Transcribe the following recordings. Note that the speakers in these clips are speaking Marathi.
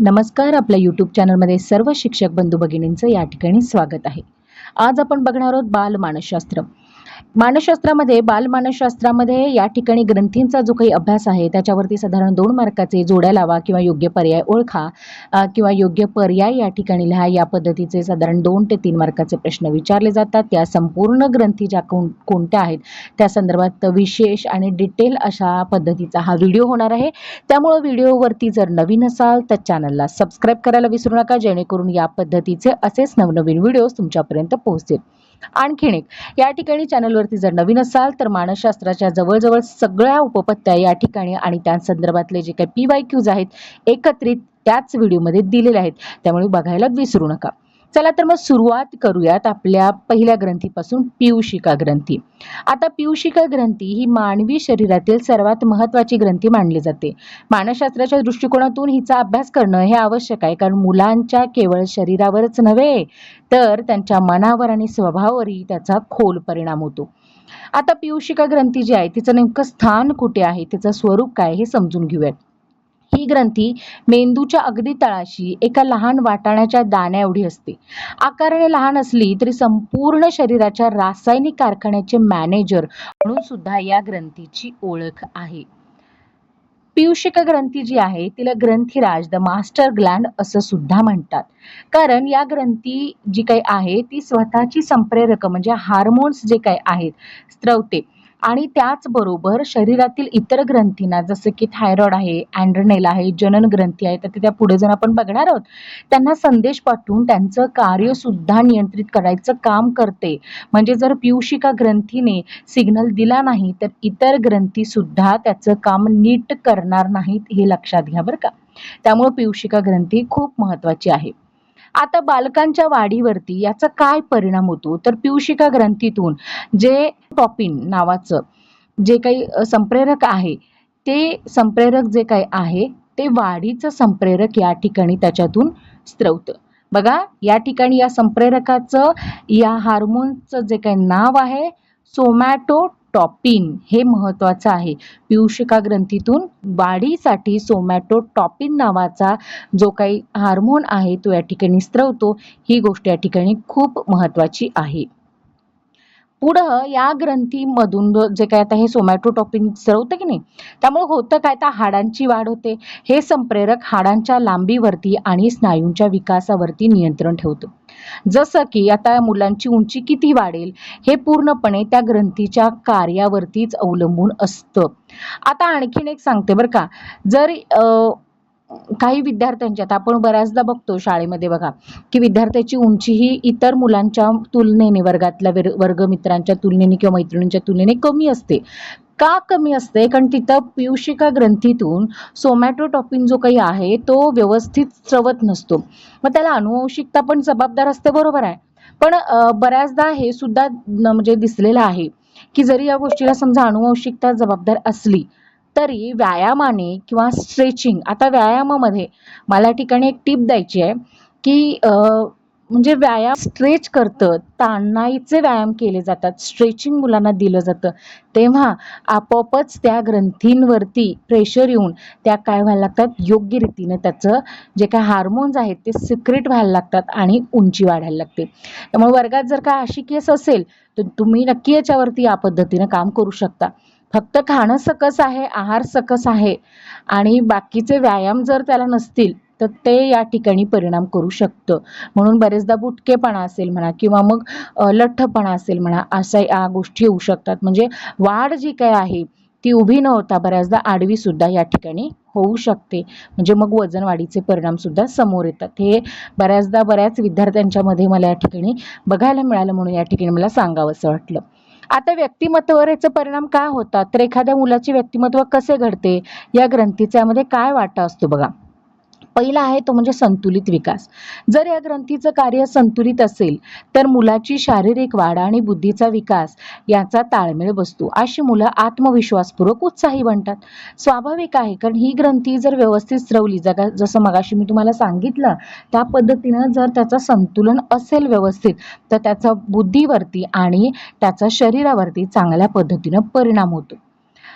नमस्कार. आपल्या YouTube चॅनलमध्ये सर्व शिक्षक बंधू भगिनींचं या ठिकाणी स्वागत आहे. आज आपण बघणार आहोत बालमानसशास्त्र. मानसशास्त्रामध्ये बालमानसशास्त्रामध्ये या ठिकाणी ग्रंथींचा जो काही अभ्यास आहे त्याच्यावरती साधारण 2 मार्काचे जोड्या लावा किंवा योग्य पर्याय ओळखा किंवा योग्य पर्याय या ठिकाणी लिहा या पद्धतीचे साधारण 2 ते 3 मार्काचे प्रश्न विचारले जातात. त्या संपूर्ण ग्रंथी ज्या कोणत्या आहेत त्या संदर्भात विशेष आणि डिटेल अशा पद्धतीचा हा व्हिडिओ होणार आहे. त्यामुळे व्हिडिओवरती जर नवीन असाल तर चॅनलला सबस्क्राईब करायला विसरू नका, जेणेकरून या पद्धतीचे असेच नवनवीन व्हिडिओ तुमच्यापर्यंत पोहोचतील. आणखीन एक, या ठिकाणी चॅनलवरती जर नवीन असाल तर मानसशास्त्राच्या जवळजवळ सगळ्या उपपत्त्या या ठिकाणी आणि त्या संदर्भातले जे काही PYQs आहेत एकत्रित त्याच व्हिडिओमध्ये दिलेले आहेत, त्यामुळे बघायला विसरू नका. चला तर मग सुरुवात करूयात आपल्या पहिल्या ग्रंथीपासून, पीयूषिका ग्रंथी. आता पीयूषिका ग्रंथी ही मानवी शरीरातील सर्वात महत्त्वाची ग्रंथी मानली जाते. मानसशास्त्राच्या दृष्टिकोनातून हिचा अभ्यास करणं हे आवश्यक आहे, कारण मुलांच्या केवळ शरीरावरच नव्हे तर त्यांच्या मनावर आणि स्वभावावरही त्याचा खोल परिणाम होतो. आता पीयूषिका ग्रंथी जी आहे तिचं नेमकं स्थान कुठे आहे, तिचं स्वरूप काय हे समजून घेऊयात. ही ग्रंथी मेंदूच्या अगदी तळाशी एका लहान वाटाण्याच्या दाण्या एवढी असते. आकाराने लहान असली तरी संपूर्ण शरीराच्या रासायनिक कारखान्याचे मॅनेजर म्हणून सुद्धा या ग्रंथीची ओळख आहे. पीयूषिका ग्रंथी जी आहे तिला ग्रंथीराज, द मास्टर ग्लँड असं सुद्धा म्हणतात, कारण या ग्रंथी जी काही आहे ती स्वतःची संप्रेरक म्हणजे हार्मोन्स जे काही आहेत स्त्रवते आणि त्याचबरोबर शरीरातील इतर ग्रंथींना जसं की थायरॉइड आहे, अँड्रेनल आहे, जनन ग्रंथी आहे, तर त्या पुढे जाऊन आपण बघणार आहोत, त्यांना संदेश पाठवून त्यांचं कार्य सुद्धा नियंत्रित करायचं काम करते. म्हणजे जर पीयूषिका ग्रंथीने सिग्नल दिला नाही तर इतर ग्रंथी सुद्धा त्याचं काम नीट करणार नाहीत, हे लक्षात घ्या बरं का. त्यामुळे पीयूषिका ग्रंथी खूप महत्त्वाची आहे. आता बालकांच्या वाढीवरती याचा काय परिणाम होतो, तर पीयूषिका ग्रंथीतून जे टॉपिन नावाचं जे काही संप्रेरक आहे, ते संप्रेरक जे काही आहे ते वाढीचं संप्रेरक या ठिकाणी त्याच्यातून स्त्रवतं. बघा, या ठिकाणी या संप्रेरकाचं, या हार्मोनचं जे काही नाव आहे सोमॅटोटॉपिन, हे महत्वाचं आहे. पीयूषिका ग्रंथीतून वाढीसाठी सोमॅटोटॉपिन नावाचा जो काही हार्मोन आहे तो या ठिकाणी स्त्रवतो. ही गोष्ट या ठिकाणी खूप महत्वाची आहे. पुढं या ग्रंथीमधून जे काय आता हे सोमॅटोटॉपिन स्त्रवतं की नाही, त्यामुळे होतं काय, तर हाडांची वाढ होते. हे संप्रेरक हाडांच्या लांबीवरती आणि स्नायूंच्या विकासावरती नियंत्रण ठेवतं. जसं की आता मुलांची उंची किती वाढेल हे पूर्णपणे त्या ग्रंथीच्या कार्यावरतीच अवलंबून असतं. आता आणखीन एक सांगते बरं का, जर काही विद्यार्थ्यांच्यात आपण बऱ्याचदा बघतो शाळेमध्ये बघा की विद्यार्थ्याची उंची ही इतर मुलांच्या तुलनेने, वर्गातल्या वर्गमित्रांच्या तुलनेने किंवा मैत्रिणींच्या तुलनेने कमी असते. का कमी असते, कारण तिथं पीयूषिका ग्रंथीतून सोमॅटोटॉपिन जो काही आहे तो व्यवस्थित स्रवत नसतो. मग त्याला अनुवंशिकता पण जबाबदार असते, बरोबर आहे. पण बऱ्याचदा हे सुद्धा म्हणजे दिसलेलं आहे की जरी या गोष्टीला समजा अनुवंशिकता जबाबदार असली तरी व्यायामाने किंवा स्ट्रेचिंग, आता व्यायामामध्ये मला ठिकाणी एक टीप द्यायची आहे की म्हणजे व्यायाम स्ट्रेच करतं, ताणायचे व्यायाम केले जातात, स्ट्रेचिंग मुलांना दिलं जातं, तेव्हा आपोआपच त्या ग्रंथींवरती प्रेशर येऊन त्या काय व्हायला लागतात, योग्य रीतीने त्याचं जे काय हार्मोन्स आहेत ते सिक्रेट व्हायला लागतात आणि उंची वाढायला लागते. त्यामुळे वर्गात जर का अशी केस असेल तर तुम्ही नक्की याच्यावरती या पद्धतीने काम करू शकता. फक्त खाणं सकस आहे, आहार सकस आहे आणि बाकीचे व्यायाम जर त्याला नसतील तर ते या ठिकाणी परिणाम करू शकतं. म्हणून बरेचदा बुटकेपणा असेल म्हणा किंवा मग लठ्ठपणा असेल म्हणा, अशा या गोष्टी येऊ शकतात. म्हणजे वाढ जी काय आहे ती उभी न होता बऱ्याचदा आडवी सुद्धा या ठिकाणी होऊ शकते. म्हणजे मग वजन वाढीचे परिणाम सुद्धा समोर येतात. हे बऱ्याचदा बऱ्याच विद्यार्थ्यांच्या मध्ये मला या ठिकाणी बघायला मिळालं, म्हणून या ठिकाणी मला सांगावंसं वाटलं. आता व्यक्तिमत्वावर याचे परिणाम काय होतात, तर एखाद्या मुलाचे व्यक्तिमत्व कसे घडते, या ग्रंथीच्यामध्ये काय वाटा असतो बघा. पहिला आहे तो म्हणजे संतुलित विकास. जर या ग्रंथीचं कार्य संतुलित असेल तर मुलाची शारीरिक वाढ आणि बुद्धीचा विकास याचा ताळमेळ बसतो. अशी मुलं आत्मविश्वासपूर्वक उत्साही बनतात. स्वाभाविक आहे, कारण ही ग्रंथी जर व्यवस्थित स्रवली, जसं मगाशी मी तुम्हाला सांगितलं त्या पद्धतीनं जर त्याचं संतुलन असेल व्यवस्थित तर त्याचा बुद्धीवरती आणि त्याचा शरीरावरती चांगल्या पद्धतीनं परिणाम होतो.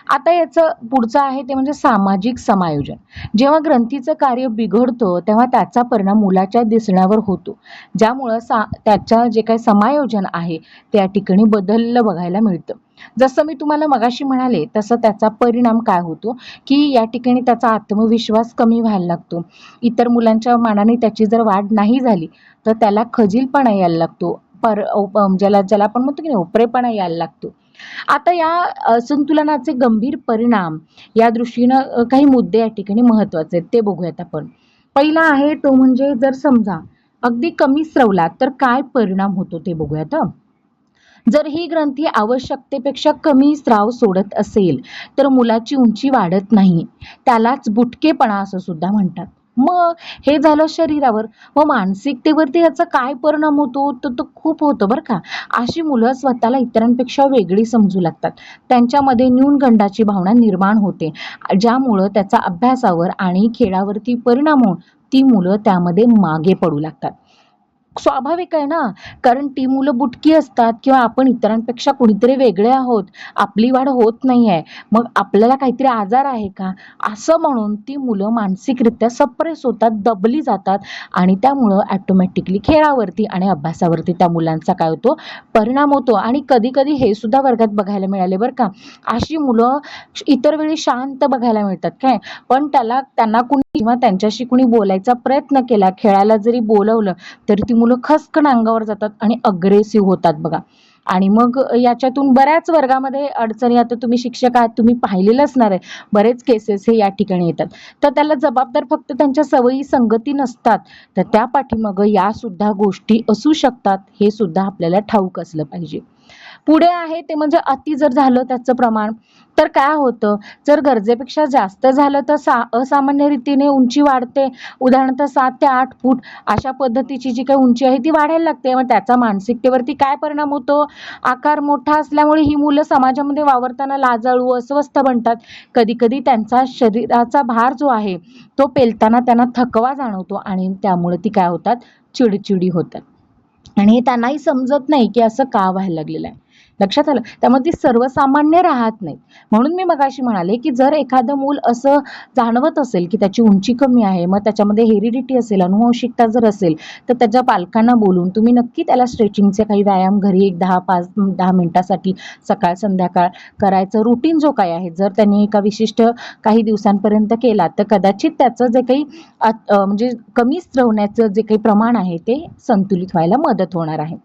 आता याचं पुढचं आहे ते म्हणजे सामाजिक समायोजन. जेव्हा ग्रंथीचं कार्य बिघडतं तेव्हा त्याचा परिणाम मुलाच्या दिसण्यावर होतो. ज्यामुळं त्याच्या जे काही समायोजन आहे त्या ठिकाणी बदललं बघायला मिळतं. जसं मी तुम्हाला मगाशी म्हणाले तसं त्याचा परिणाम काय होतो, की या ठिकाणी त्याचा आत्मविश्वास कमी व्हायला लागतो. इतर मुलांच्या मानाने त्याची जर वाढ नाही झाली तर त्याला खजीलपणा यायला लागतो. ज्याला ज्याला आपण म्हणतो की नाही ओपरेपणा यायला लागतो. आता या असंतुलनाचे गंभीर परिणाम या दृष्टीनं काही मुद्दे या ठिकाणी महत्वाचे आहेत ते बघूयात आपण. पहिला आहे तो म्हणजे जर समजा अगदी कमी स्रवला तर काय परिणाम होतो ते बघूयात. जर ही ग्रंथी आवश्यकतेपेक्षा कमी स्राव सोडत असेल तर मुलाची उंची वाढत नाही. त्यालाच बुटकेपणा असं सुद्धा म्हणतात. मग हे झालं शरीरावर. व मानसिकतेवरती याचा काय परिणाम होतो तर तो खूप होतो बरं का. अशी मुलं स्वतःला इतरांपेक्षा वेगळी समजू लागतात. त्यांच्यामध्ये न्यूनगंडाची भावना निर्माण होते, ज्यामुळं त्याचा अभ्यासावर आणि खेळावरती परिणाम होऊन ती मुलं त्यामध्ये मागे पडू लागतात. स्वाभाविक आहे ना, कारण ती मुलं बुटकी असतात किंवा आपण इतरांपेक्षा कुणीतरी वेगळे आहोत, आपली वाढ होत नाहीये, मग आपल्याला काहीतरी आजार आहे का? असं म्हणून ती मुलं मानसिकरित्या सप्रेस होतात, दबली जातात आणि त्यामुळं ऑटोमॅटिकली खेळावरती आणि अभ्यासावरती त्या मुलांचा काय होतो परिणाम होतो. आणि कधी-कधी हे सुद्धा वर्गात बघायला मिळाले बरं का. अशी मुलं इतर वेळी शांत बघायला मिळतात काय, पण त्यांना कुणी किंवा त्यांच्याशी कुणी बोलायचा प्रयत्न केला, खेळायला जरी बोलवलं तर ती मुलं खसकन अंगावर जातात आणि अग्रेसिव्ह होतात बघा. आणि मग याच्यातून बऱ्याच वर्गामध्ये अडचणी, आता तुम्ही शिक्षक आहात, तुम्ही पाहिलेलं असणार आहे, बरेच केसेस हे या ठिकाणी येतात. तर त्याला जबाबदार फक्त त्यांच्या सवयी संगती नसतात, तर त्या पाठीमागं या सुद्धा गोष्टी असू शकतात, हे सुद्धा आपल्याला ठाऊक असलं पाहिजे. पुढे आहे ते म्हणजे अति जर झालं त्याचं प्रमाण तर काय होतं, जर गरजेपेक्षा जास्त झालं तर असामान्य रीतीने उंची वाढते. उदाहरणार्थ 7 ते 8 फूट अशा पद्धतीची जी काही उंची आहे ती वाढायला लागते. मग त्याचा मानसिकतेवरती काय परिणाम होतो, आकार मोठा असल्यामुळे ही मुलं समाजामध्ये वावरताना लाजाळू अस्वस्थ बनतात. कधी कधी त्यांचा शरीराचा भार जो आहे तो पेलताना त्यांना थकवा जाणवतो आणि त्यामुळे ती काय होतात, चिडचिडी होतात. आणि हे त्यांनाही समजत नाही की असं का व्हायला लागलेलं आहे. लक्षात आलं. त्यामुळे ती सर्वसामान्य राहत नाहीत. म्हणून मी मगाशी म्हणाले की जर एखादं मूल असं जाणवत असेल की त्याची उंची कमी आहे, मग त्याच्यामध्ये हेरिडिटी असेल, अनुवंशिकता जर असेल, तर त्याच्या पालकांना बोलून तुम्ही नक्की त्याला स्ट्रेचिंगचे काही व्यायाम घरी एक 10 मिनिटासाठी सकाळ संध्याकाळ करायचं रुटीन जो काय आहे, जर त्यांनी एका विशिष्ट काही दिवसांपर्यंत केला तर कदाचित त्याचं जे काही म्हणजे कमी स्रवण्याचं जे काही प्रमाण आहे ते संतुलित व्हायला मदत होणार आहे.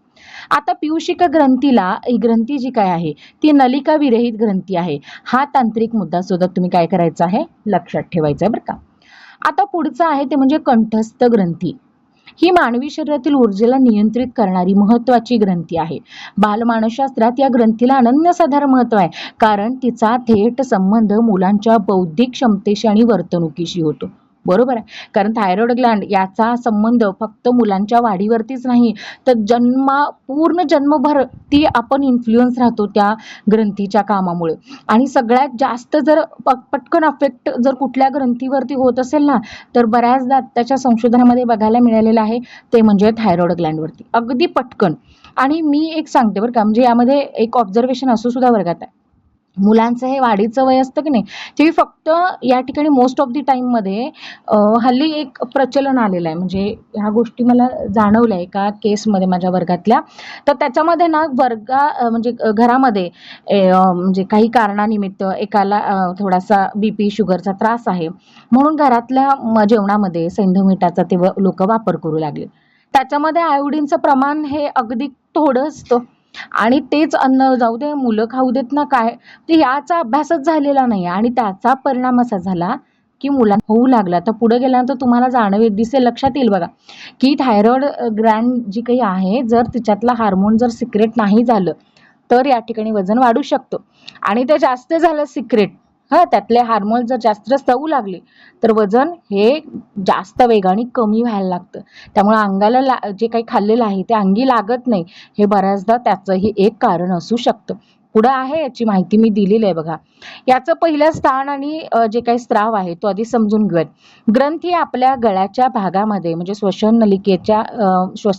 आता पियुषिका ग्रंथीला, ही ग्रंथी जी काय आहे ती नलिका विरहित ग्रंथी आहे. हा तांत्रिक मुद्दा सुद्धा तुम्ही काय करायचा आहे, लक्षात ठेवायचा आहे बरं का. आता पुढचं आहे ते म्हणजे कंठस्थ ग्रंथी. ही मानवी शरीरातील ऊर्जेला नियंत्रित करणारी महत्वाची ग्रंथी आहे. बालमानसशास्त्रात या ग्रंथीला अनन्यसाधारण महत्व आहे, कारण तिचा थेट संबंध मुलांच्या बौद्धिक क्षमतेशी आणि वर्तणुकीशी होतो. बरोबर आहे, कारण थायरॉइड ग्लँड याचा संबंध फक्त मुलांच्या वाढीवरतीच नाही, तर पूर्ण जन्मभर ती आपण इन्फ्लुएन्स राहतो त्या ग्रंथीच्या कामामुळे. आणि सगळ्यात जास्त जर पटकन अफेक्ट जर कुठल्या ग्रंथीवरती होत असेल ना, तर बऱ्याचदा त्याच्या संशोधनामध्ये बघायला मिळालेलं आहे ते म्हणजे थायरॉइड ग्लँडवरती अगदी पटकन. आणि मी एक सांगते बरं का, म्हणजे यामध्ये एक ऑब्झर्वेशन असं सुद्धा वर्गात आहे, मुलांचं हे वाढीचं वय असतं की नाही, ते फक्त या ठिकाणी मोस्ट ऑफ द टाईममध्ये हल्ली एक प्रचलन आलेलं आहे. म्हणजे ह्या गोष्टी मला जाणवल्या एका केसमध्ये माझ्या वर्गातल्या. तर त्याच्यामध्ये ना म्हणजे घरामध्ये म्हणजे काही कारणानिमित्त एकाला थोडासा BP शुगरचा त्रास आहे, म्हणून घरातल्या जेवणामध्ये सैंधव मीठाचा ते लोक वापर करू लागले. त्याच्यामध्ये आयोडीनचं प्रमाण हे अगदी थोडं असतं आणि तेच अन्न जाऊ दे मुलं खाऊ देत ना काय, तर याचा अभ्यासच झालेला नाही आणि त्याचा परिणाम असा झाला की मुलांना होऊ लागला. तर पुढे गेल्यानंतर तुम्हाला दिसेल, लक्षात येईल बघा, की थायरॉइड ग्लँड जी काही आहे, जर तिच्यातला हार्मोन जर सिक्रेट नाही झालं तर या ठिकाणी वजन वाढू शकतो. आणि ते जास्त झालं सिक्रेट, त्यातले हार्मोन जर जास्त जाऊ लागले तर वजन हे जास्त वेगाने कमी व्हायला लागतं. त्यामुळे अंगाला जे काही खाल्लेलं आहे ते अंगी लागत नाही, हे बऱ्याचदा त्याचंही एक कारण असू शकतं. पुढं आहे, याची माहिती मी दिलेली आहे बघा. याचं पहिलं स्थान आणि जे काही स्त्राव आहे तो आधी समजून घेऊयात. ग्रंथी आपल्या गळ्याच्या भागामध्ये म्हणजे श्वसन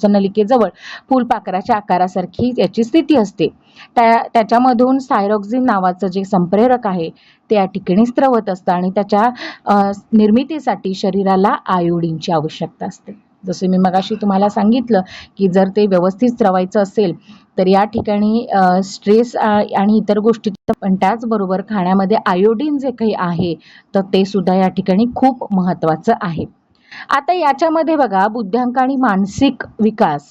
नलिकेजवळ फुलपाखराच्या आकारासारखी याची स्थिती असते. त्याच्यामधून थायरॉक्सिन नावाचं जे संप्रेरक आहे ते या ठिकाणी स्त्रवत असतं आणि त्याच्या निर्मितीसाठी शरीराला आयोडीनची आवश्यकता असते. जसे मी मगाशी तुम्हाला सांगितलं की जर ते व्यवस्थित स्त्रवायचं असेल तर या ठिकाणी स्ट्रेस आणि इतर गोष्टी, पण त्याचबरोबर खाण्यामध्ये आयोडीन जे काही आहे तर ते सुद्धा या ठिकाणी खूप महत्वाचं आहे. आता याच्यामध्ये बघा, बुद्ध्यांक आणि मानसिक विकास,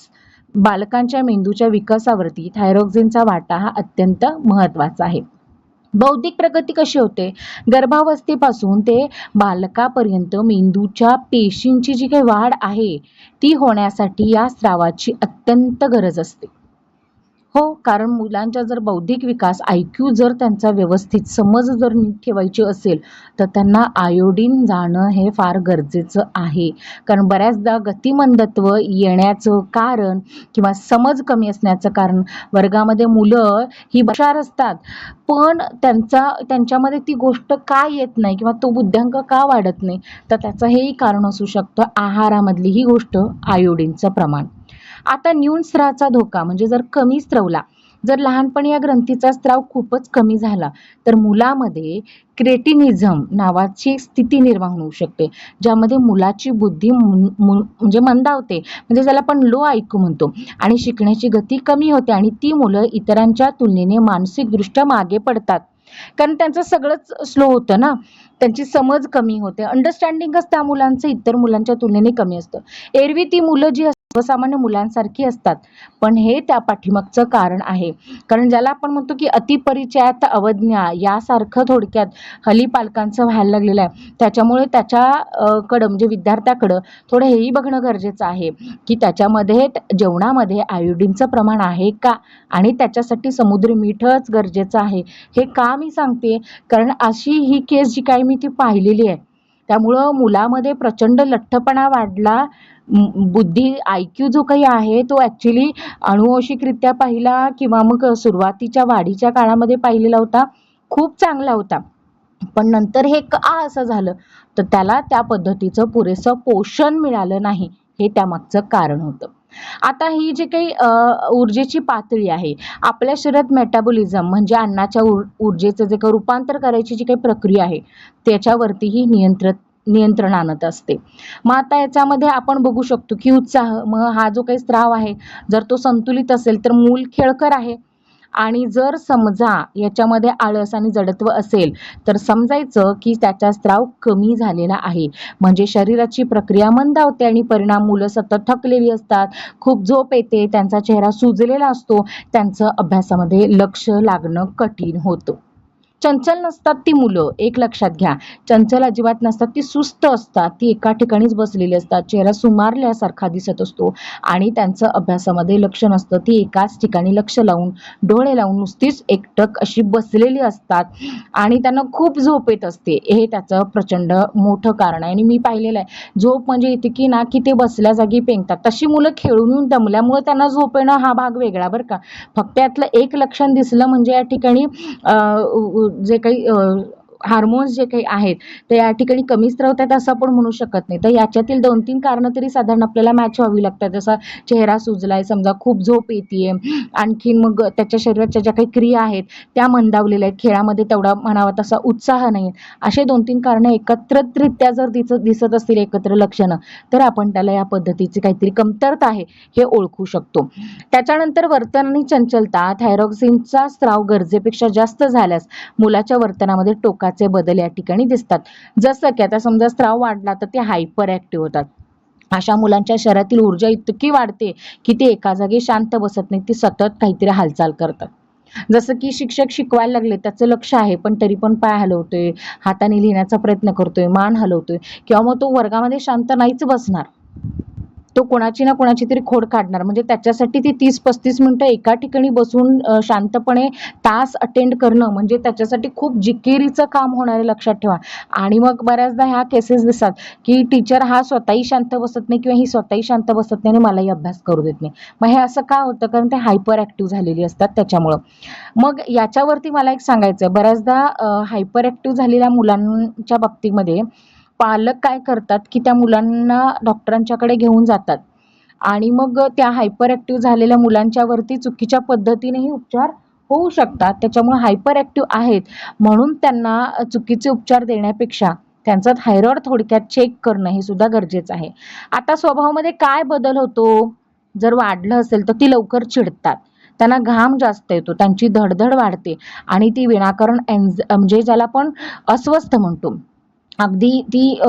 बालकांच्या मेंदूच्या विकासावरती थायरॉक्सिनचा वाटा हा अत्यंत महत्वाचा आहे. बौद्धिक प्रगती कशी होते? गर्भावस्थेपासून ते बालकापर्यंत मेंदूच्या पेशींची जी काही वाढ आहे ती होण्यासाठी या स्रावाची अत्यंत गरज असते. हो, कारण मुलांचा जर बौद्धिक विकास, IQ जर त्यांचा व्यवस्थित, समज जर नीट ठेवायची असेल तर त्यांना आयोडीन जाणं हे फार गरजेचं आहे. कारण बऱ्याचदा गतिमंदत्व येण्याचं कारण किंवा समज कमी असण्याचं कारण, वर्गामध्ये मुलं ही हुशार असतात पण त्यांच्यामध्ये ती गोष्ट का येत नाही किंवा तो बुद्ध्यांक का वाढत नाही, तर त्याचं हेही कारण असू शकतं आहारामधली ही गोष्ट, आयोडीनचं प्रमाण. आता न्यून स्त्रावाचा धोका म्हणजे जर कमी स्त्रवला, जर लहानपणी या ग्रंथीचा स्त्राव खूपच कमी झाला तर मुलामध्ये क्रेटिनिझम नावाची स्थिती निर्माण होऊ शकते, ज्यामध्ये मुलाची बुद्धी म्हणजे मंदावते, म्हणजे ज्याला आपण लो IQ म्हणतो, आणि शिकण्याची गती कमी होते आणि ती मुलं इतरांच्या तुलनेने मानसिकदृष्ट्या मागे पडतात. कारण त्यांचं सगळंच स्लो होतं ना, त्यांची समज कमी होते, अंडरस्टँडिंगच त्या मुलांचं इतर मुलांच्या तुलनेने कमी असतं. एरवी ती मुलं जी सर्वसामान्य मुलांसारखी असतात, पण हे त्या पाठीमागचं कारण आहे. कारण ज्याला आपण म्हणतो की अतिपरिचयात अवज्ञा यासारखं थोडक्यात हल्ली पालकांचं व्हायला लागलेलं आहे. त्याच्यामुळे त्याच्याकडं म्हणजे विद्यार्थ्याकडं थोडं हेही बघणं गरजेचं आहे की त्याच्यामध्ये जेवणामध्ये आयोडीनचं प्रमाण आहे का, आणि त्याच्यासाठी समुद्री मीठच गरजेचं आहे. हे का मी सांगते, कारण अशी ही केस जी काही मी ती पाहिलेली आहे, त्यामुळं मुलामध्ये प्रचंड लठ्ठपणा वाढला, बुद्धी IQ जो काही आहे तो ॲक्च्युली अनुवंशिकरित्या पाहिला किंवा मग सुरुवातीच्या वाढीच्या काळामध्ये पाहिलेला होता, खूप चांगला होता, पण नंतर हे का असं झालं, तर त्याला त्या पद्धतीचं पुरेसं पोषण मिळालं नाही, हे त्यामागचं कारण होतं. आता ही जी काही ऊर्जेची पातळी आहे, आपल्या शरीरात मेटाबॉलिझम म्हणजे अन्नाच्या ऊर्जेचं जे काही रूपांतर करायची जी काही प्रक्रिया आहे त्याच्यावरतीही नियंत्रण आणत असते. मग आता याच्यामध्ये आपण बघू शकतो की उत्साह, मग हा जो काही स्त्राव आहे जर तो संतुलित असेल तर मूल खेळकर आहे, आणि जर समजा याच्यामध्ये आळस आणि जडत्व असेल तर समजायचं की त्याचा स्त्राव कमी झालेला आहे, म्हणजे शरीराची प्रक्रिया मंदावते आणि परिणाम मुलं सतत थकलेली असतात, खूप झोप येते, त्यांचा चेहरा सुजलेला असतो, त्यांचं अभ्यासामध्ये लक्ष लागणं कठीण होतं. चंचल नसतात ती मुलं, एक लक्षात घ्या. चंचल अजिबात नसतात, ती सुस्त असतात, ती एका ठिकाणीच बसलेली असतात, चेहरा सुमारल्यासारखा दिसत असतो आणि त्यांचं अभ्यासामध्ये लक्ष नसतं, ती एकाच ठिकाणी लक्ष लावून, डोळे लावून नुसतीच एकटक अशी बसलेली असतात आणि त्यांना खूप झोप येत असते. हे त्याचं प्रचंड मोठं कारण आहे आणि मी पाहिलेलं आहे, झोप म्हणजे इतकी ना की ते बसल्या जागी पेंगतात. तशी मुलं खेळून येऊन दमल्यामुळे त्यांना झोप येणं हा भाग वेगळा बरं का. फक्त यातलं एक लक्षण दिसलं म्हणजे या ठिकाणी जे काही हार्मोन्स जे काही आहेत ते या ठिकाणी कमी स्त्रवतात असं आपण म्हणू शकत नाही. तर याच्यातील 2-3 कारणं तरी साधारण आपल्याला मॅच व्हावी लागतात. जसा चेहरा सुजलाय, समजा खूप झोप येतेय, आणखीन मग त्याच्या शरीराच्या ज्या काही क्रिया आहेत त्या मंदावलेल्या आहेत, खेळामध्ये तेवढा म्हणावा तसा उत्साह नाही, असे 2-3 कारणं एकत्रितरित्या जर दिसत असतील एकत्र लक्षणं, तर आपण त्याला या पद्धतीची काहीतरी कमतरता आहे हे ओळखू शकतो. त्याच्यानंतर वर्तन आणि चंचलता, थायरॉक्सिनचा स्त्राव गरजेपेक्षा जास्त झाल्यास मुलाच्या वर्तनामध्ये टोकाचे बदल या ठिकाणी दिसतात. जसं की आता समजा स्त्राव वाढला तर ते हायपर ऍक्टिव्ह होतात. अशा मुलांच्या शरीरातील ऊर्जा इतकी वाढते की ते एका जागी शांत बसत नाही, ती सतत काहीतरी हालचाल करतात. जसं की शिक्षक शिकवायला लागले, त्याचं लक्ष आहे पण तरी पण पाय हलवतोय, हाताने लिहिण्याचा प्रयत्न करतोय, मान हलवतोय, किंवा मग तो वर्गामध्ये शांत नाहीच बसणार. तो कोणाची ना कोणाची तरी खोड काढणार. म्हणजे त्याच्यासाठी ती 30-35 मिनिटं एका ठिकाणी बसून शांतपणे तास अटेंड करणं म्हणजे त्याच्यासाठी खूप जिकिरीचं काम होणार आहे, लक्षात ठेवा. आणि मग बऱ्याचदा ह्या केसेस दिसतात की टीचर हा स्वतःही शांत बसत नाही किंवा ही स्वतःही शांत बसत नाही आणि मलाही अभ्यास करू देत नाही. मग हे असं का होतं? कारण ते हायपर ऍक्टिव्ह झालेली असतात त्याच्यामुळं. मग याच्यावरती मला एक सांगायचं, बऱ्याचदा हायपर ऍक्टिव्ह झालेल्या मुलांच्या बाबतीमध्ये पालक काय करतात की त्या मुलांना डॉक्टरांच्याकडे घेऊन जातात आणि मग त्या हायपर ऍक्टिव्ह झालेल्या मुलांच्यावरती चुकीच्या पद्धतीनेही उपचार होऊ शकतात. त्याच्यामुळे हायपर ऍक्टिव्ह आहेत म्हणून त्यांना चुकीचे उपचार देण्यापेक्षा त्यांचा थायरॉइड थोडक्यात चेक करणं हे सुद्धा गरजेचं आहे. आता स्वभावामध्ये काय बदल होतो? जर वाढलं असेल तर ती लवकर चिडतात, त्यांना घाम जास्त येतो, त्यांची धडधड वाढते आणि ती विनाकारण म्हणजे ज्याला आपण अस्वस्थ म्हणतो, अगदी ती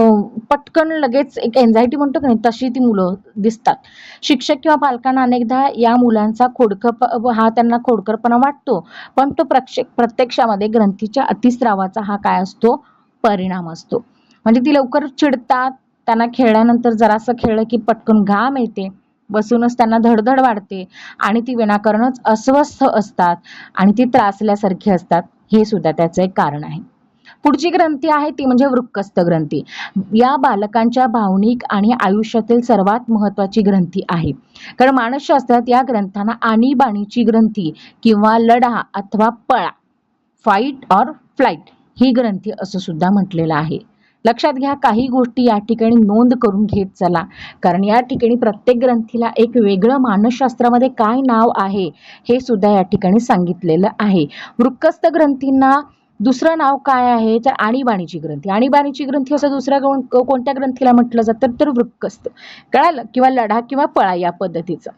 पटकन लगेच एक एन्झायटी म्हणतो की नाही, तशी ती मुलं दिसतात. शिक्षक किंवा पालकांना अनेकदा या मुलांचा हा त्यांना खोडकरपणा वाटतो, पण तो प्रत्यक्षामध्ये ग्रंथीच्या अतिस्रावाचा हा काय असतो? परिणाम असतो. म्हणजे ती लवकर चिडतात, त्यांना खेळल्यानंतर जरासं खेळलं की पटकन घाम येते, बसूनच त्यांना धडधड वाढते आणि ती विनाकारणच अस्वस्थ असतात आणि ती त्रासल्यासारखी असतात. हे सुद्धा त्याचं एक कारण आहे. पुढची ग्रंथी आहे ती म्हणजे वृक्कस्थ ग्रंथी. या बालकांच्या भावनिक आणि आयुष्यातील सर्वात महत्वाची ग्रंथी आहे. कारण मानसशास्त्रात या ग्रंथांना आणीबाणीची ग्रंथी किंवा लढा अथवा पळा, फाईट ऑर फ्लाइट ही ग्रंथी असं सुद्धा म्हटलेलं आहे. लक्षात घ्या, काही गोष्टी या ठिकाणी नोंद करून घेत चला, कारण या ठिकाणी प्रत्येक ग्रंथीला एक वेगळं मानसशास्त्रामध्ये काय नाव आहे हे सुद्धा या ठिकाणी सांगितलेलं आहे. वृक्कस्थ ग्रंथींना दुसरं नाव काय आहे? तर आणीबाणीची ग्रंथी. आणीबाणीची ग्रंथी असं दुसऱ्या कोणत्या ग्रंथीला म्हटलं जातं? तर वृक्कस्थ. कळालं? किंवा लढा किंवा पळा या पद्धतीचं.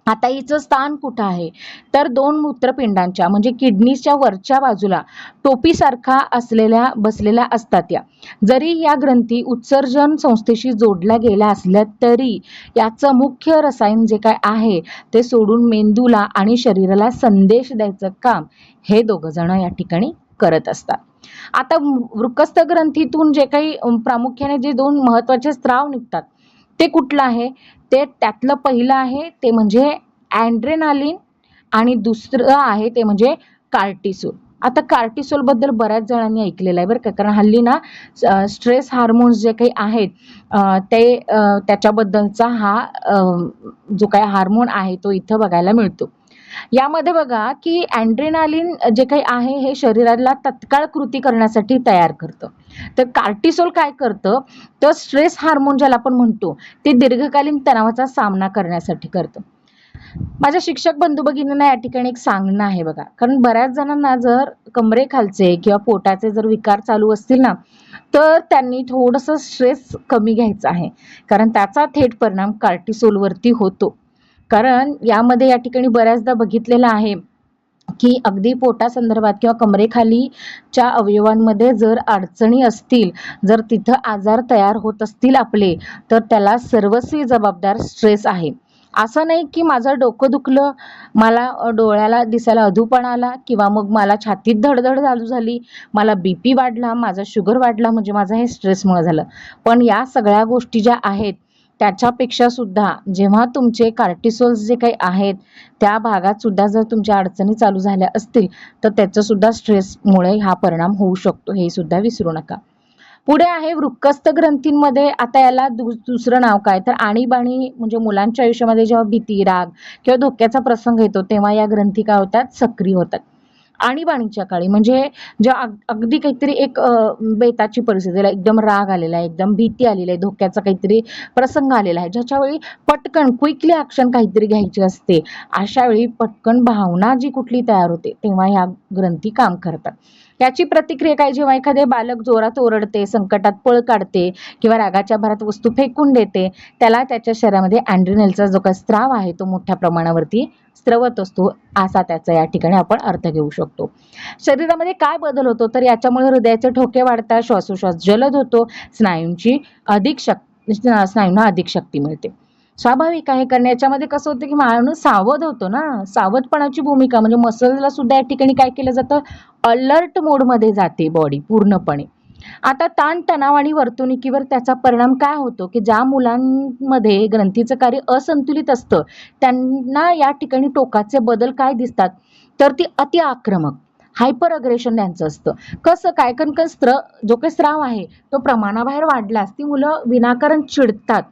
आता हिचं स्थान कुठं आहे? तर 2 मूत्रपिंडांच्या म्हणजे किडनीच्या वरच्या बाजूला टोपीसारखा बसलेल्या असतात या. जरी या ग्रंथी उत्सर्जन संस्थेशी जोडल्या गेल्या असल्या तरी याचं मुख्य रसायन जे काय आहे ते सोडून मेंदूला आणि शरीराला संदेश द्यायचं काम हे दोघं जण या ठिकाणी करत असतात. आता वृक्कस्थ ग्रंथीतून जे काही प्रामुख्याने जे 2 महत्वाचे स्त्राव निघतात ते कुठलं आहे? ते त्यातलं पहिलं आहे ते म्हणजे ॲड्रेनालिन आणि दुसरं आहे ते म्हणजे कार्टिसोल. आता कार्टिसोल बद्दल बऱ्याच जणांनी ऐकलेलं आहे बरं का, कारण हल्ली ना स्ट्रेस हार्मोन्स जे काही आहेत ते त्याच्याबद्दलचा हा जो काही हार्मोन आहे तो इथं बघायला मिळतो. यामध्ये बघा की ॲड्रेनालिन जे काही आहे हे शरीराला तत्काळ कृती करण्यासाठी तयार करतं. तर कार्टिसोल काय करतं? तर स्ट्रेस हार्मोन ज्याला आपण म्हणतो ते दीर्घकालीन तणावाचा सामना करण्यासाठी करतं. माझ्या शिक्षक बंधू भगिनींना या ठिकाणी एक सांगणं आहे बघा, कारण बऱ्याच जणांना जर कमरेखालचे किंवा पोटाचे जर विकार चालू असतील ना, तर त्यांनी थोडंसं स्ट्रेस कमी घ्यायचा आहे, कारण त्याचा थेट परिणाम कार्टिसोलवरती होतो. कारण यामध्ये या ठिकाणी बऱ्याचदा बघितलेलं आहे की अगदी पोटासंदर्भात किंवा कमरेखालीच्या अवयवांमध्ये जर अडचणी असतील, जर तिथं आजार तयार होत असतील आपले, तर त्याला सर्वस्वी जबाबदार स्ट्रेस आहे. असं नाही की माझं डोकं दुखलं, मला डोळ्याला दिसायला अधूपणा आला किंवा मग मला छातीत धडधड चालू झाली, मला बीपी वाढला, माझा शुगर वाढला म्हणजे माझं हे स्ट्रेसमुळे झालं. पण या सगळ्या गोष्टी ज्या आहेत त्याच्यापेक्षा सुद्धा जेव्हा तुमचे कार्टिसोल्स जे काही आहेत त्या भागात सुद्धा जर तुमच्या अडचणी चालू झाल्या असतील तर त्याचं सुद्धा स्ट्रेसमुळे हा परिणाम होऊ शकतो, हे सुद्धा विसरू नका. पुढे आहे वृक्कस्थ ग्रंथींमध्ये. आता याला दुसरं नाव काय? तर आणीबाणी म्हणजे मुलांच्या आयुष्यामध्ये जेव्हा भीती, राग किंवा धोक्याचा प्रसंग येतो तेव्हा या ग्रंथी काय होतात? सक्रिय होतात. आणीबाणीच्या काळी म्हणजे जेव्हा अगदी काहीतरी एक बेताची परिस्थिती, एकदम राग आलेला आहे, एकदम भीती आलेली आहे, धोक्याचा काहीतरी प्रसंग आलेला आहे, ज्याच्या वेळी पटकन क्विकली ॲक्शन काहीतरी घ्यायची असते, अशा वेळी पटकन भावना जी कुठली तयार होते तेव्हा ह्या ग्रंथी काम करतात. याची प्रतिक्रिया काय? जेव्हा एखादे बालक जोरात ओरडते, संकटात पळ काढते किंवा रागाच्या भरात वस्तू फेकून देते, त्याला त्याच्या शरीरामध्ये ॲड्रेनालिनचा जो काही स्त्राव आहे तो मोठ्या प्रमाणावरती स्त्रवत असतो, असा त्याचा या ठिकाणी आपण अर्थ घेऊ शकतो. शरीरामध्ये काय बदल होतो? तर याच्यामुळे हृदयाचे ठोके वाढतात, श्वासोश्वास जलद होतो, स्नायूंना अधिक शक्ती मिळते. स्वाभाविक आहे, कारण याच्यामध्ये कसं होतं की माणूस सावध होतो ना, सावधपणाची भूमिका म्हणजे मसलला सुद्धा या ठिकाणी काय केलं जातं? अलर्ट मोडमध्ये जाते बॉडी पूर्णपणे. आता ताण तणाव आणि वर्तणुकीवर त्याचा परिणाम काय होतो की ज्या मुलांमध्ये ग्रंथीचं कार्य असंतुलित असतं त्यांना या ठिकाणी टोकाचे बदल काय दिसतात तर ती अति आक्रमक हायपर अग्रेशन त्यांचं असतं. कसं काय कारण जो काही स्राव आहे तो प्रमाणाबाहेर वाढल्यास ती मुलं विनाकारण चिडतात,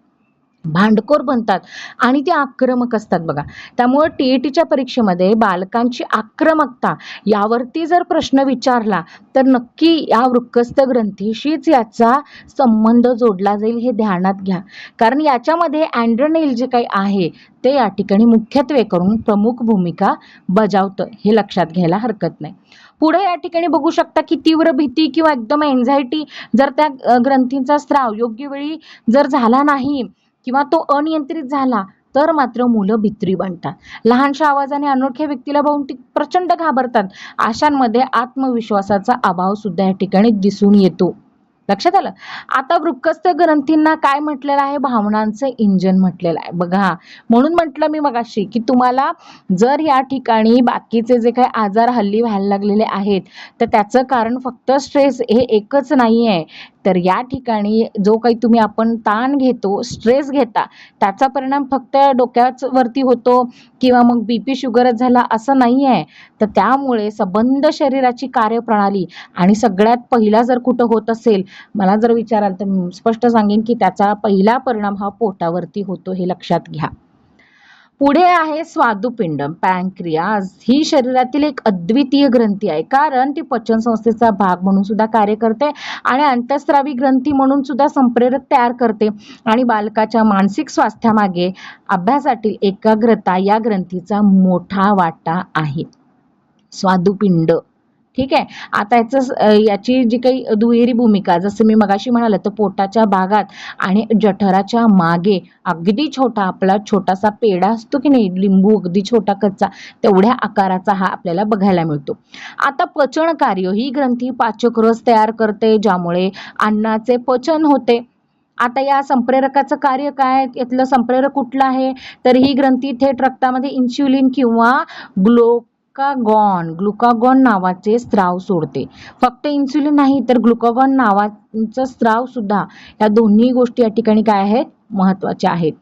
भांडखोर बनतात आणि ते आक्रमक असतात बघा. त्यामुळे टीईटीच्या परीक्षेमध्ये बालकांची आक्रमकता यावरती जर प्रश्न विचारला तर नक्की या वृक्कस्थ ग्रंथीशीच याचा संबंध जोडला जाईल हे ध्यानात घ्या. कारण याच्यामध्ये अँड्रोनेल जे काही आहे ते या ठिकाणी मुख्यत्वे करून प्रमुख भूमिका बजावतं हे लक्षात घ्यायला हरकत नाही. पुढे या ठिकाणी बघू शकता की तीव्र भीती किंवा एकदम एन्झायटी जर त्या ग्रंथींचा स्राव योग्य वेळी जर झाला नाही किंवा तो अनियंत्रित झाला तर मात्र मुलं भित्री बनतात. लहानशा आवाजाने अनोळख्या व्यक्तीला पाहून ती प्रचंड घाबरतात. अशांमध्ये आत्मविश्वासाचा अभाव सुद्धा या ठिकाणी दिसून येतो. लक्षात आलं. आता वृक्कस्थ ग्रंथींना काय म्हटलेलं आहे भावनांचं इंजन म्हटलेलं आहे बघा. म्हणून म्हटलं मी मगाशी की तुम्हाला जर या ठिकाणी बाकीचे जे काही आजार हल्ली व्हायला लागलेले आहेत तर त्याचं कारण फक्त स्ट्रेस हे एकच नाही आहे. तर या ठिकाणी जो काही तुम्ही आपण ताण घेतो स्ट्रेस घेता त्याचा परिणाम फक्त डोक्याच वरती होतो किंवा मग बीपी शुगरच झाला असं नाही आहे. तर त्यामुळे सबंध शरीराची कार्यप्रणाली आणि सगळ्यात पहिला जर कुठं होत असेल मला जर विचाराल तर स्पष्ट सांगेन की त्याचा पहिला परिणाम हा पोटावरती होतो हे लक्षात घ्या. पुढे आहे स्वादुपिंड पॅनक्रियाज. ही शरीरातील एक अद्वितीय ग्रंथी आहे कारण ती पचन संस्थेचा भाग म्हणून सुद्धा कार्य करते आणि अंतःस्रावी ग्रंथी म्हणून सुद्धा संप्रेरक तयार करते आणि बालकाच्या मानसिक स्वास्थ्यामागे अभ्यासातील एकाग्रता या ग्रंथीचा मोठा वाटा आहे. स्वादुपिंड ठीक आहे. आता याची जी काही दुहेरी भूमिका जसं मी मगाशी म्हणाले तर पोटाच्या भागात आणि जठराच्या मागे अगदी छोटा आपला छोटासा पेढा असतो की नाही लिंबू अगदी छोटा कच्चा तेवढ्या आकाराचा हा आपल्याला बघायला मिळतो. आता पचन कार्य ही ग्रंथी पाचक रस तयार करते ज्यामुळे अन्नाचे पचन होते. आता या संप्रेरकाचं कार्य काय यातलं संप्रेरक कुठलं आहे तर ही ग्रंथी थेट रक्तामध्ये इन्सुलिन किंवा ग्लुकागॉन नावाचे स्त्राव सोडते. फक्त इन्सुलिन नाही तर ग्लुकागॉन नावाचा स्त्राव सुद्धा या दोन्ही गोष्टी या ठिकाणी काय आहेत महत्वाच्या आहेत.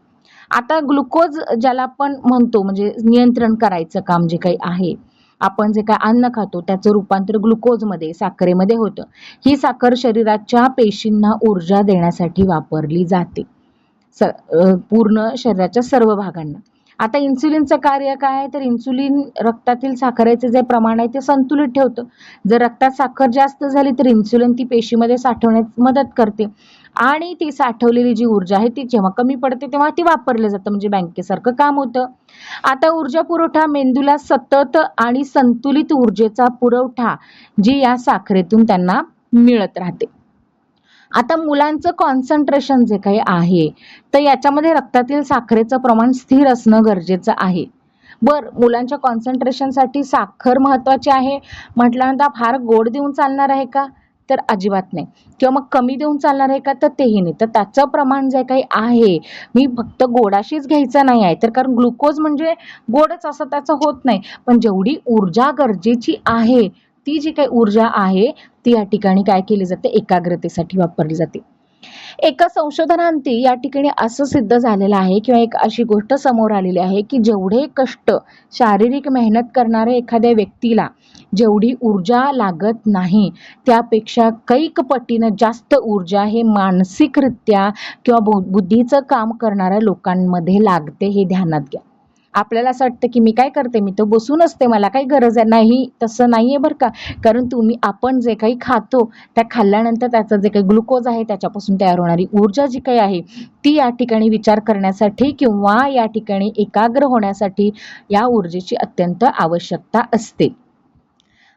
आता ग्लुकोज ज्याला आपण म्हणतो म्हणजे नियंत्रण करायचं काम जे काही आहे आपण जे काय अन्न खातो त्याचं रूपांतर ग्लुकोजमध्ये साखरेमध्ये होतं. ही साखर शरीराच्या पेशींना ऊर्जा देण्यासाठी वापरली जाते पूर्ण शरीराच्या सर्व भागांना. आता इन्सुलिनचं कार्य काय तर इन्सुलिन रक्तातील साखरेचे जे प्रमाण आहे ते संतुलित ठेवतं. जर रक्तात साखर जास्त झाली तर इन्सुलिन ती पेशीमध्ये साठवण्यास मदत करते आणि ती साठवलेली जी ऊर्जा आहे ती जेव्हा कमी पडते तेव्हा ती वापरली जातं म्हणजे बँकेसारखं काम होतं. आता ऊर्जा पुरवठा मेंदूला सतत आणि संतुलित ऊर्जेचा पुरवठा जी या साखरेतून त्यांना मिळत राहते. आता मुलांचं कॉन्सन्ट्रेशन जे काही आहे तर याच्यामध्ये रक्तातील साखरेचं प्रमाण स्थिर असणं गरजेचं आहे. मुलांच्या कॉन्सन्ट्रेशनसाठी साखर महत्वाची आहे म्हटल्यानंतर फार गोड देऊन चालणार आहे का तर अजिबात नाही किंवा मग कमी देऊन चालणार आहे का तर तेही नाही. तर त्याचं प्रमाण जे काही आहे मी फक्त गोडाशीच घ्यायचं नाही आहे तर कारण ग्लुकोज म्हणजे गोडच असं त्याचं होत नाही पण जेवढी ऊर्जा गरजेची आहे ती जी काही ऊर्जा आहे ती या ठिकाणी काय केली जाते एकाग्रतेसाठी वापरली जाते. एका संशोधनांती या ठिकाणी असं सिद्ध झालेलं आहे किंवा एक अशी गोष्ट समोर आलेली आहे की जेवढे कष्ट शारीरिक मेहनत करणाऱ्या एखाद्या व्यक्तीला जेवढी ऊर्जा लागत नाही त्यापेक्षा कैक पटीनं जास्त ऊर्जा हे मानसिकरित्या किंवा बुद्धीचं काम करणाऱ्या लोकांमध्ये लागते हे ध्यानात घ्या. आपल्याला असं वाटतं की मी काय करते मी तर बसून असते मला काही गरज आहे नाही तसं नाहीये बरं का. कारण आपण जे काही खातो त्या खाल्ल्यानंतर त्याचं जे काही ग्लुकोज आहे त्याच्यापासून तयार होणारी ऊर्जा जी काही आहे ती या ठिकाणी विचार करण्यासाठी किंवा या ठिकाणी एकाग्र होण्यासाठी या ऊर्जेची अत्यंत आवश्यकता असते.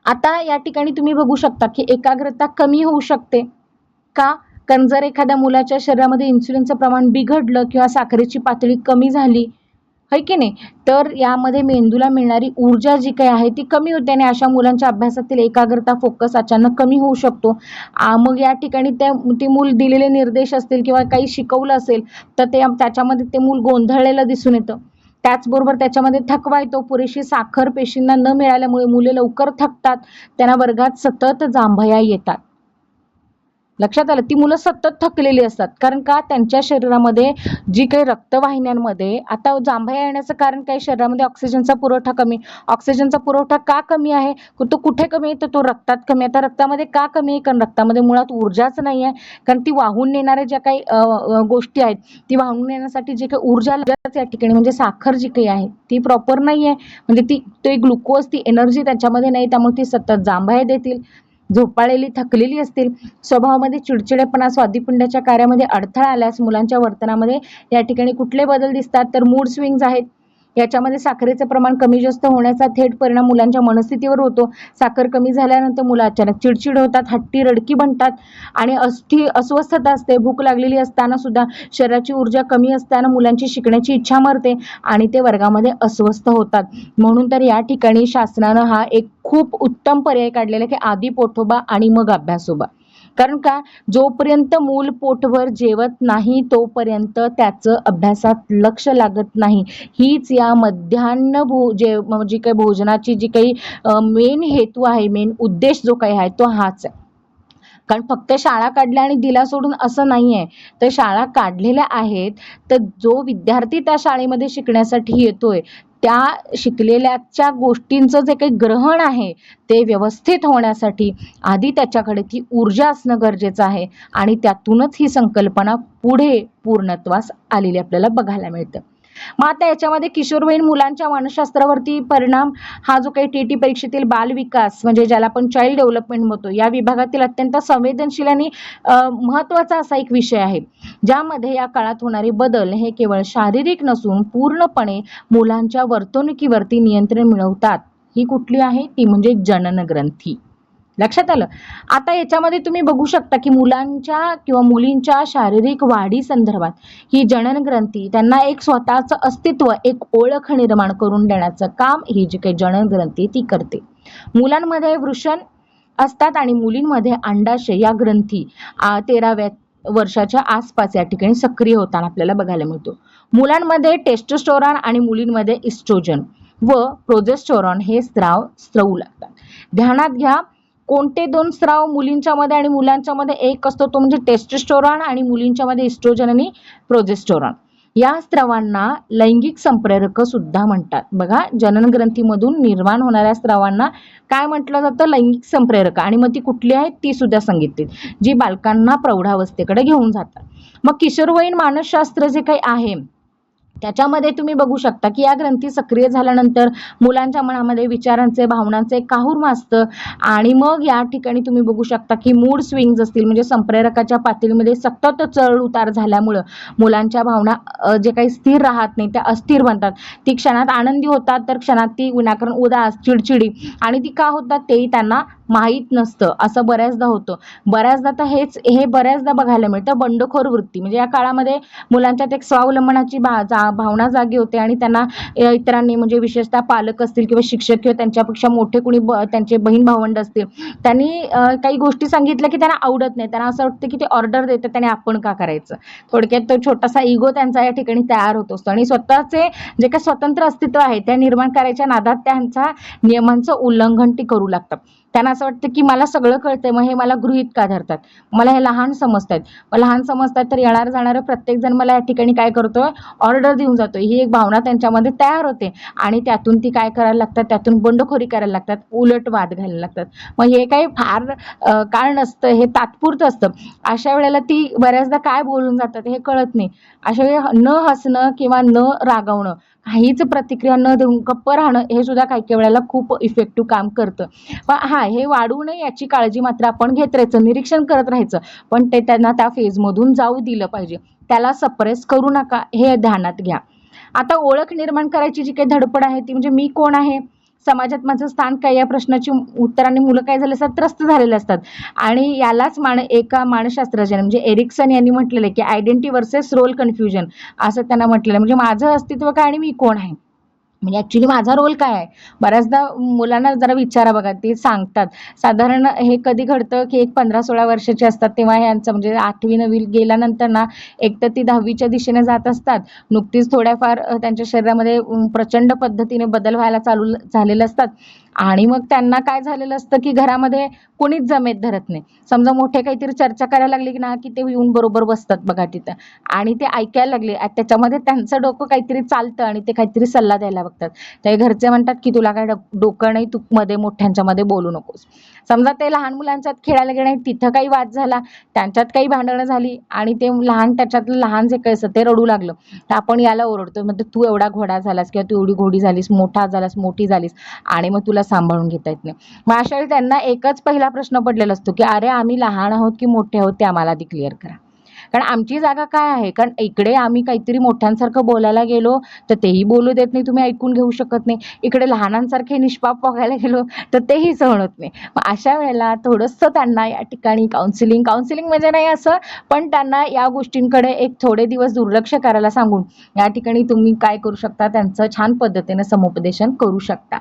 आता या ठिकाणी तुम्ही बघू शकता की एकाग्रता कमी होऊ शकते का कारण जर एखाद्या मुलाच्या शरीरामध्ये इन्सुलिनचं प्रमाण बिघडलं किंवा साखरेची पातळी कमी झाली है की नाही तर यामध्ये मेंदूला मिळणारी ऊर्जा जी काही आहे ती कमी होते आणि अशा मुलांच्या अभ्यासातील एकाग्रता फोकस अचानक कमी होऊ शकतो. मग या ठिकाणी ते मूल दिलेले निर्देश असतील किंवा काही शिकवलं असेल तर त्याच्यामध्ये ते मूल गोंधळलेलं दिसून येतं. त्याचबरोबर त्याच्यामध्ये थकवा येतो. पुरेशी साखर पेशींना न मिळाल्यामुळे मुले लवकर थकतात. त्यांना वर्गात सतत जांभया येतात. लक्षात आलं. ती मुलं सतत थकलेली असतात, कारण का त्यांच्या शरीरामध्ये जी काही रक्तवाहिन्यांमध्ये आता जांभया येण्याचं कारण काय, शरीरामध्ये ऑक्सिजनचा पुरवठा कमी. ऑक्सिजनचा पुरवठा का कमी आहे, तो कुठे कमी आहे, तर तो रक्तात कमी आहे. आता रक्तामध्ये का कमी आहे, कारण रक्तामध्ये मुळात ऊर्जाच नाही आहे, कारण ती वाहून नेणाऱ्या ज्या काही गोष्टी आहेत, ती वाहून नेण्यासाठी जे काही ऊर्जा या ठिकाणी म्हणजे साखर जी काही आहे ती प्रॉपर नाही आहे, म्हणजे ती ग्लुकोज, ती एनर्जी त्याच्यामध्ये नाही, त्यामुळे ती सतत जांभया देतील, झोपाळलेली थकलेली असतील, स्वभावामध्ये चिडचिडेपणा, स्वादिपिंडाच्या कार्यामध्ये अडथळा आल्यास मुलांच्या वर्तनामध्ये या ठिकाणी कुठले बदल दिसतात, तर मूड स्विंग्स आहेत. याच्यामध्ये साखरेचं प्रमाण कमी जास्त होण्याचा थेट परिणाम मुलांच्या मनस्थितीवर होतो. साखर कमी झाल्यानंतर मुलं अचानक चिडचिड होतात, हट्टी रडकी बनतात आणि अस्वस्थता असते. भूक लागलेली असताना सुद्धा शरीराची ऊर्जा कमी असताना मुलांची शिकण्याची इच्छा मरते आणि ते वर्गामध्ये अस्वस्थ होतात. म्हणून तर या ठिकाणी शासनानं हा एक खूप उत्तम पर्याय काढलेला की आधी पोटोबा आणि मग अभ्यासोबा. कारण का, जोपर्यंत मूल पोटभर जेवत नाही तोपर्यंत त्याचं अभ्यासात लक्ष लागत नाही. हीच या मध्यान्ह जी काही भोजनाची जी काही मेन हेतू आहे, मेन उद्देश जो काही आहे तो हाच आहे. कारण फक्त शाळा काढल्या आणि दिला सोडून असं नाहीये, तर शाळा काढलेल्या आहेत, तर जो विद्यार्थी त्या शाळेमध्ये शिकण्यासाठी येतोय, त्या शिकलेल्याच्या गोष्टींचं जे काही ग्रहण आहे ते व्यवस्थित होण्यासाठी आधी त्याच्याकडे ती ऊर्जा असणं गरजेचं आहे आणि त्यातूनच ही संकल्पना पुढे पूर्णत्वास आलेली आपल्याला बघायला मिळते. मग आता याच्यामध्ये किशोरवयीन मुलांच्या मानसशास्त्रावरती परिणाम हा जो काही टीटी परीक्षेतील बाल विकास म्हणजे ज्याला आपण चाइल्ड डेव्हलपमेंट म्हणतो, या विभागातील अत्यंत संवेदनशील आणि महत्वाचा असा एक विषय आहे, ज्यामध्ये या काळात होणारे बदल हे केवळ शारीरिक नसून पूर्णपणे मुलांच्या वर्तणुकीवरती नियंत्रण मिळवतात. ही कुठली आहे, ती म्हणजे जनन ग्रंथी. लक्षात आलं. आता याच्यामध्ये तुम्ही बघू शकता की मुलांच्या किंवा मुलींच्या शारीरिक वाढी संदर्भात ही जनन ग्रंथी त्यांना एक स्वतःचं अस्तित्व, एक ओळख निर्माण करून देण्याचं काम ही जी काही जनन ग्रंथी ती करते. मुलांमध्ये वृषण असतात आणि मुलींमध्ये अंडाशय या ग्रंथी 13व्या वर्षाच्या आसपास या ठिकाणी सक्रिय होताना आपल्याला बघायला मिळतो. मुलांमध्ये टेस्टोस्टेरॉन आणि मुलींमध्ये इस्ट्रोजन व प्रोजेस्टेरॉन हे स्त्रवू लागतात. ध्यानात घ्या, कोणते दोन स्राव मुलींच्या मध्ये आणि मुलांच्या मध्ये एक असतो, तो म्हणजे टेस्टोस्टेरॉन आणि मुलींच्या मध्ये इस्ट्रोजन आणि प्रोजेस्टेरॉन. या स्त्रावांना लैंगिक संप्रेरक सुद्धा म्हणतात. बघा, जनन ग्रंथीमधून निर्माण होणाऱ्या स्त्रावांना काय म्हटलं जातं, लैंगिक संप्रेरक. आणि मग ती कुठली आहेत ती सुद्धा सांगितली, जी बालकांना प्रौढावस्थेकडे घेऊन जातात. मग किशोरवयीन मानसशास्त्र जे काही आहे त्याच्यामध्ये तुम्ही बघू शकता की या ग्रंथी सक्रिय झाल्यानंतर मुलांच्या मनामध्ये विचारांचे, भावनांचे काहूर माजतं आणि मग या ठिकाणी तुम्ही बघू शकता की मूड स्विंग्स असतील, म्हणजे संप्रेरकाच्या पातळीमध्ये सतत चढ उतार झाल्यामुळं मुलांच्या भावना जे काही स्थिर राहत नाही त्या अस्थिर बनतात. ती क्षणात आनंदी होतात तर क्षणात ती विनाकारण उदास, चिडचिडी, आणि ती का होतात तेही त्यांना माहीत नसतं. असं बऱ्याचदा होतं. बऱ्याचदा तर हे बऱ्याचदा बघायला मिळतं बंडखोर वृत्ती. म्हणजे या काळामध्ये मुलांच्यात एक स्वावलंबनाची भावना जागी होते आणि त्यांना इतरांनी, म्हणजे विशेषतः पालक असतील किंवा शिक्षक किंवा त्यांच्यापेक्षा मोठे कुणी त्यांचे बहीण भावंड असतील, त्यांनी काही गोष्टी सांगितल्या की त्यांना आवडत नाही. त्यांना असं वाटतं की ते ऑर्डर देतात त्याने आपण का करायचं. थोडक्यात तो छोटासा इगो त्यांचा या ठिकाणी तयार होत असतो आणि स्वतःचे जे काही स्वतंत्र अस्तित्व आहे त्या निर्माण करायच्या नादात त्यांच्या नियमांचं उल्लंघन ती करू लागतात. त्यांना असं वाटतं की मला सगळं कळतंय, मग हे मला गृहीत का धरतात, मला हे लहान समजतात. मग लहान समजतात तर येणार जाणारं प्रत्येक जण मला या ठिकाणी काय करतोय, ऑर्डर देऊन जातोय. ही एक भावना त्यांच्यामध्ये तयार होते आणि त्यातून ती काय करायला लागतात, त्यातून बंडखोरी करायला लागतात, उलट वाद घालायला लागतात. मग हे काही फार काळ नसतं, हे तात्पुरतं असतं. अशा वेळेला ती बऱ्याचदा काय बोलून जातात हे कळत नाही. अशा वेळी न हसणं किंवा न रागवणं, काहीच प्रतिक्रिया न देऊन गप्प राहणं हे सुद्धा काही काही वेळेला खूप इफेक्टिव्ह काम करतं. पण हे वाढू नये याची काळजी मात्र आपण घेत राहायचं, निरीक्षण करत राहायचं, पण ते त्यांना त्या फेजमधून जाऊ दिलं पाहिजे. त्याला सप्रेस करू नका, हे ध्यानात घ्या. आता ओळख निर्माण करायची जी काही धडपड आहे ती म्हणजे मी कोण आहे, समाजात माझं स्थान काय, या प्रश्नाची उत्तराने मुलं काय झाले असतात, त्रस्त झालेले असतात. आणि यालाच एका मानसशास्त्रज्ञाने म्हणजे एरिक्सन यांनी म्हटलेलं आहे की आयडेंटिटी वर्सेस रोल कन्फ्युजन, असं त्यांना म्हटलेलं आहे. म्हणजे माझं अस्तित्व काय आणि मी कोण आहे. म्हणजे ऍक्च्युली माझा रोल काय आहे. बऱ्याचदा मुलांना जरा विचारा बघा, ते सांगतात. साधारण हे कधी घडतं की एक 15-16 वर्षाचे असतात तेव्हा यांचं म्हणजे 8वी-9वी गेल्यानंतर ना, एक तर ती 10वीच्या दिशेने जात असतात. नुकतीच थोड्याफार त्यांच्या शरीरामध्ये प्रचंड पद्धतीने बदल व्हायला चालू झालेले असतात आणि मग त्यांना काय झालेलं असतं की घरामध्ये कोणीच जमेत धरत नाही. समजा मोठे काहीतरी चर्चा करायला लागली की ना, की ते येऊन बरोबर बसतात बघा तिथं आणि ते ऐकायला लागले. त्याच्यामध्ये त्यांचं डोकं काहीतरी चालतं आणि ते काहीतरी सल्ला द्यायला बघतात. ते घरचे म्हणतात की तुला काय डोकं नाही, तू मध्ये मोठ्यांच्या मध्ये बोलू नकोस. समजा ते लहान मुलांच्यात खेळायला गेले, तिथं काही वाद झाला, त्यांच्यात काही भांडणं झाली आणि ते लहान त्याच्यातलं लहान जे काही असतं ते रडू लागलं, तर आपण याला ओरडतो, म्हणजे तू एवढा घोडा झालास किंवा तू एवढी घोडी झालीस, मोठा झालास, मोठी झालीस आणि मग तुला सांभाळून घेता येत नाही. मग अशा वेळी त्यांना एकच पहिला प्रश्न पडलेला असतो की अरे आम्ही लहान आहोत की मोठे आहोत ते आम्हाला आधी क्लिअर करा. कारण आमची जागा काय आहे, कारण इकडे आम्ही काहीतरी मोठ्यांसारखं बोलायला गेलो तर तेही बोलू देत नाही, तुम्ही ऐकून घेऊ शकत नाही. इकडे लहानांसारखे निष्पाप वागायला गेलो तर तेही सहन होत नाही. मग अशा वेळेला थोडंसं त्यांना या ठिकाणी काउन्सिलिंग म्हणजे नाही असं, पण त्यांना या गोष्टींकडे एक थोडे दिवस दुर्लक्ष करायला सांगून या ठिकाणी तुम्ही काय करू शकता, त्यांचं छान पद्धतीने समुपदेशन करू शकता.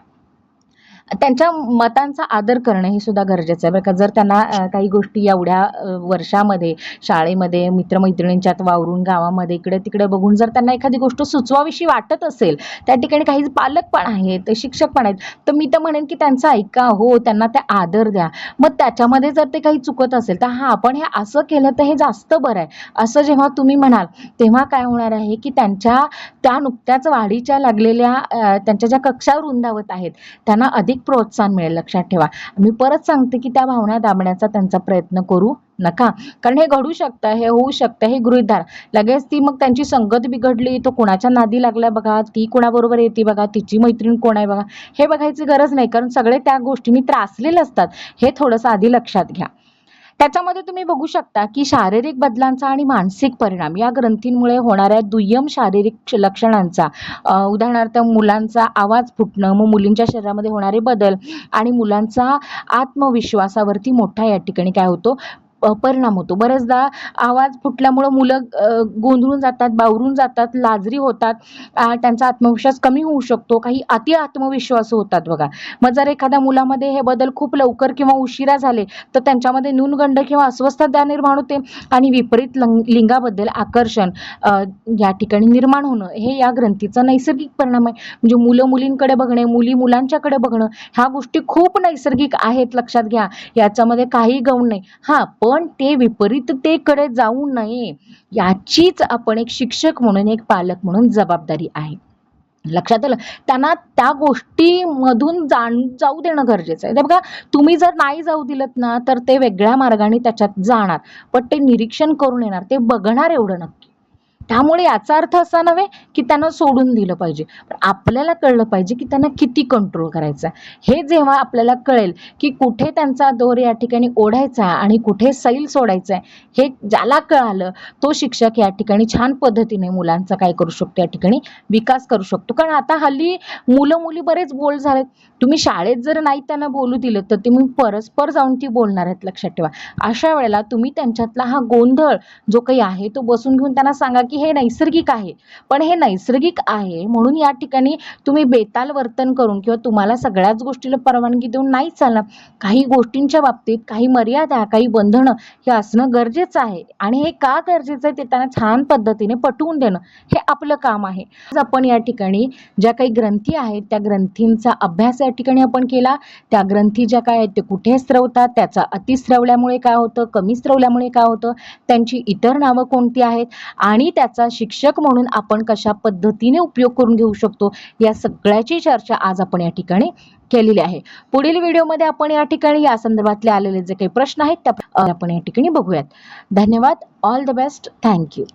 त्यांच्या मतांचा आदर करणं हे सुद्धा गरजेचं आहे बरं का. जर त्यांना काही गोष्टी एवढ्या वर्षामध्ये शाळेमध्ये मित्रमैत्रिणींच्यात वावरून गावामध्ये इकडे तिकडे बघून जर त्यांना एखादी गोष्ट सुचवावीशी वाटत असेल, त्या ठिकाणी काही पालक पण आहेत, शिक्षक पण आहेत, तर मी तर म्हणेन की त्यांचं ऐका हो, त्यांना ते आदर द्या. मग त्याच्यामध्ये जर ते काही चुकत असेल तर हां, आपण हे असं केलं तर हे जास्त बरं आहे, असं जेव्हा तुम्ही म्हणाल तेव्हा काय होणार आहे की त्या नुकत्याच वाढीच्या लागलेल्या त्यांच्या ज्या कक्षा रुंदावत आहेत त्यांना अधिक प्रोत्साहन मिळेल. लक्षात ठेवा. मी परत सांगते की त्या भावना दाबण्याचा त्यांचा प्रयत्न करू नका. कारण हे घडू शकतं, हे होऊ शकतं, हे गृहीत धरा. लगेच ती मग त्यांची संगत बिघडली, तो कुणाच्या नादी लागला बघा, ती कुणाबरोबर येते बघा, तिची मैत्रीण कोण आहे बघा, हे बघायची गरज नाही. कारण सगळे त्या गोष्टींनी त्रासलेले असतात. हे थोडंसं आधी लक्षात घ्या. त्याच्यामध्ये तुम्ही बघू शकता की शारीरिक बदलांचा आणि मानसिक परिणाम या ग्रंथींमुळे होणाऱ्या दुय्यम शारीरिक लक्षणांचा, उदाहरणार्थ मुलांचा आवाज फुटणं, मग मुलींच्या शरीरामध्ये होणारे बदल आणि मुलांचा आत्मविश्वासावरती मोठा या ठिकाणी काय होतो, परिणाम होतो. बऱ्याचदा आवाज फुटल्यामुळं मुलं गोंधळून जातात, बावरून जातात, लाजरी होतात, त्यांचा आत्मविश्वास कमी होऊ शकतो, काही अति आत्मविश्वास होतात बघा. मग जर एखाद्या मुलामध्ये हे बदल खूप लवकर किंवा उशिरा झाले तर त्यांच्यामध्ये न्यूनगंड किंवा अस्वस्थता निर्माण होते आणि विपरीत लिंगाबद्दल आकर्षण या ठिकाणी निर्माण होणं हे या ग्रंथीचा नैसर्गिक परिणाम आहे. म्हणजे मुलं मुलींकडे बघणे, मुली मुलांच्याकडे बघणं, ह्या गोष्टी खूप नैसर्गिक आहेत. लक्षात घ्या, याच्यामध्ये काही गौण नाही. हा, पण ते विपरीततेकडे जाऊ नये याचीच आपण एक शिक्षक म्हणून, एक पालक म्हणून जबाबदारी आहे. लक्षात आलं. त्यांना त्या गोष्टीमधून जाऊ देणं गरजेचं आहे. ते बघा, तुम्ही जर नाही जाऊ दिलत ना तर ते वेगळ्या मार्गाने त्याच्यात जाणार, पण ते निरीक्षण करून येणार, ते बघणार एवढं नक्की. त्यामुळे याचा अर्थ असा नव्हे की त्यांना सोडून दिलं पाहिजे, पण आपल्याला कळलं पाहिजे की त्यांना किती कंट्रोल करायचं. हे जेव्हा आपल्याला कळेल की कुठे त्यांचा दोर या ठिकाणी ओढायचा आणि कुठे सैल सोडायचा आहे, हे ज्याला कळालं तो शिक्षक या ठिकाणी छान पद्धतीने मुलांचा काय करू शकतो, या ठिकाणी विकास करू शकतो. कारण आता हल्ली मुलं मुली बरेच बोल झालेत. तुम्ही शाळेत जर नाही त्यांना बोलू दिलं तर तुम्ही परस्पर जाऊन ती बोलणार आहेत. लक्षात ठेवा. अशा वेळेला तुम्ही त्यांच्यातला हा गोंधळ जो काही आहे तो बसून घेऊन त्यांना सांगा की हे नैसर्गिक आहे, पण हे नैसर्गिक आहे म्हणून या ठिकाणी तुम्ही बेताल वर्तन करून किंवा तुम्हाला सगळ्याच गोष्टीला परवानगी देऊन नाही चालणार. काही गोष्टींच्या बाबतीत काही मर्यादा, काही बंधनं हे असणं गरजेचं आहे आणि हे का गरजेचं आहे ते त्यांना छान पद्धतीने पटवून देणं हे आपलं काम आहे. आज आपण या ठिकाणी ज्या काही ग्रंथी आहेत त्या ग्रंथींचा अभ्यास या ठिकाणी आपण केला. त्या ग्रंथी ज्या काय आहेत ते कुठे स्रवतात, त्याचा अतिस्रवल्यामुळे काय होतं, कमी स्रवल्यामुळे काय होतं, त्यांची इतर नावं कोणती आहेत आणि त्याचा शिक्षक म्हणून आपण कशा पद्धतीने उपयोग करून घेऊ शकतो, या सगळ्याची चर्चा आज आपण या ठिकाणी केलेली आहे. पुढील व्हिडिओमध्ये आपण या ठिकाणी या संदर्भातले आलेले जे काही प्रश्न आहेत त्या आपण या ठिकाणी बघूयात. धन्यवाद. All the best. Thank you.